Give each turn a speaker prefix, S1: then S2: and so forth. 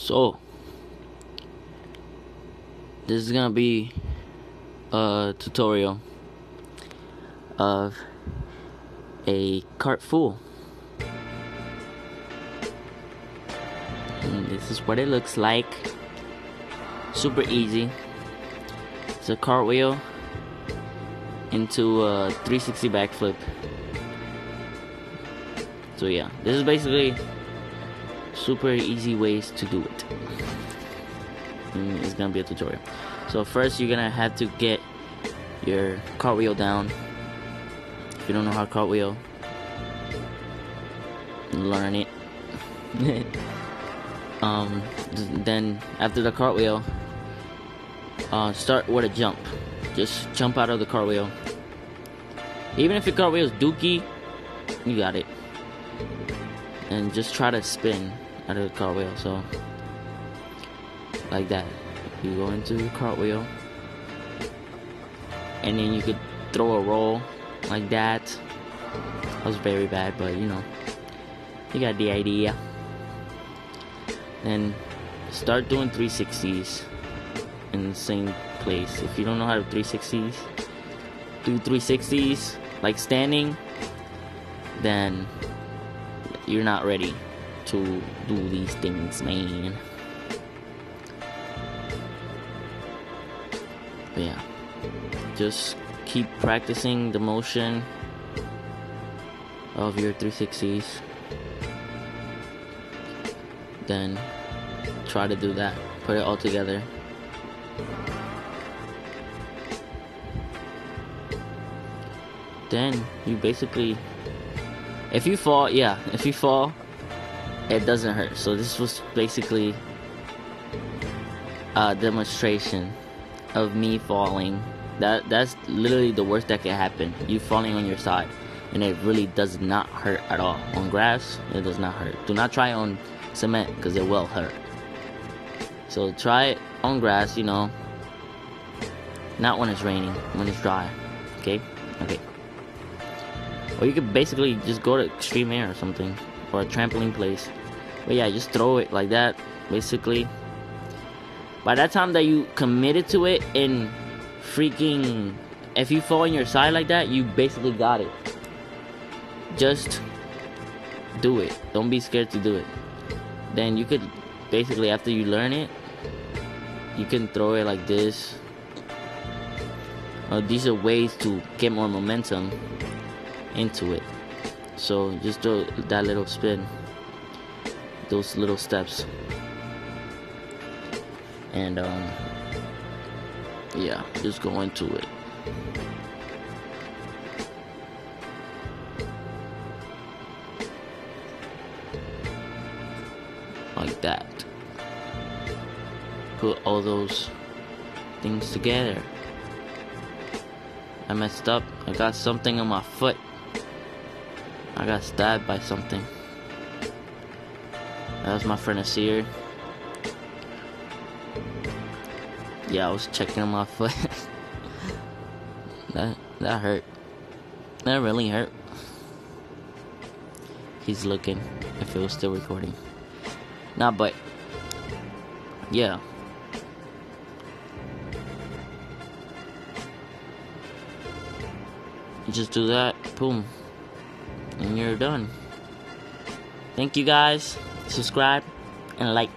S1: So this is gonna be a tutorial of a cart full. And this is what it looks like. Super easy. It's a cartwheel into a 360 backflip. So yeah, this is basically super easy ways to do it. And it's gonna be a tutorial. So first you're gonna have to get your cartwheel down. If you don't know how to cartwheel, learn it. Then after the cartwheel, start with a jump. Just jump out of the cartwheel. Even if your cartwheel is dookie, you got it. And just try to spin out of the cartwheel. So like that. You go into the cartwheel, and then you could throw a roll like that. That was very bad, but you know, you got the idea. Then start doing 360s in the same place. If you don't know how to 360s, do 360s like standing, then you're not ready to do these things, man. But yeah, just keep practicing the motion of your 360s. Then try to do that. Put it all together. Then you basically, if you fall, it doesn't hurt. So this was basically a demonstration of me falling. That's literally the worst that can happen. You falling on your side, and it really does not hurt at all. On grass, it does not hurt. Do not try on cement because it will hurt. So try it on grass, you know, not when it's raining, when it's dry. Okay. Or you could basically just go to extreme air or something, or a trampoline place. But yeah, just throw it like that. Basically, by that time that you committed to it, and freaking, if you fall on your side like that, you basically got it. Just do it. Don't be scared to do it. Then you could basically, after you learn it, you can throw it like this. These are ways to get more momentum into it. So just do that little spin, those little steps, and yeah, just go into it. Like that. Put all those things together. I messed up. I got something on my foot. I got stabbed by something. That was my friend Asir. Yeah, I was checking on my foot. that hurt. That really hurt. He's looking if it was still recording. Nah, but yeah. You just do that, boom, and you're done. Thank you guys. Subscribe and like.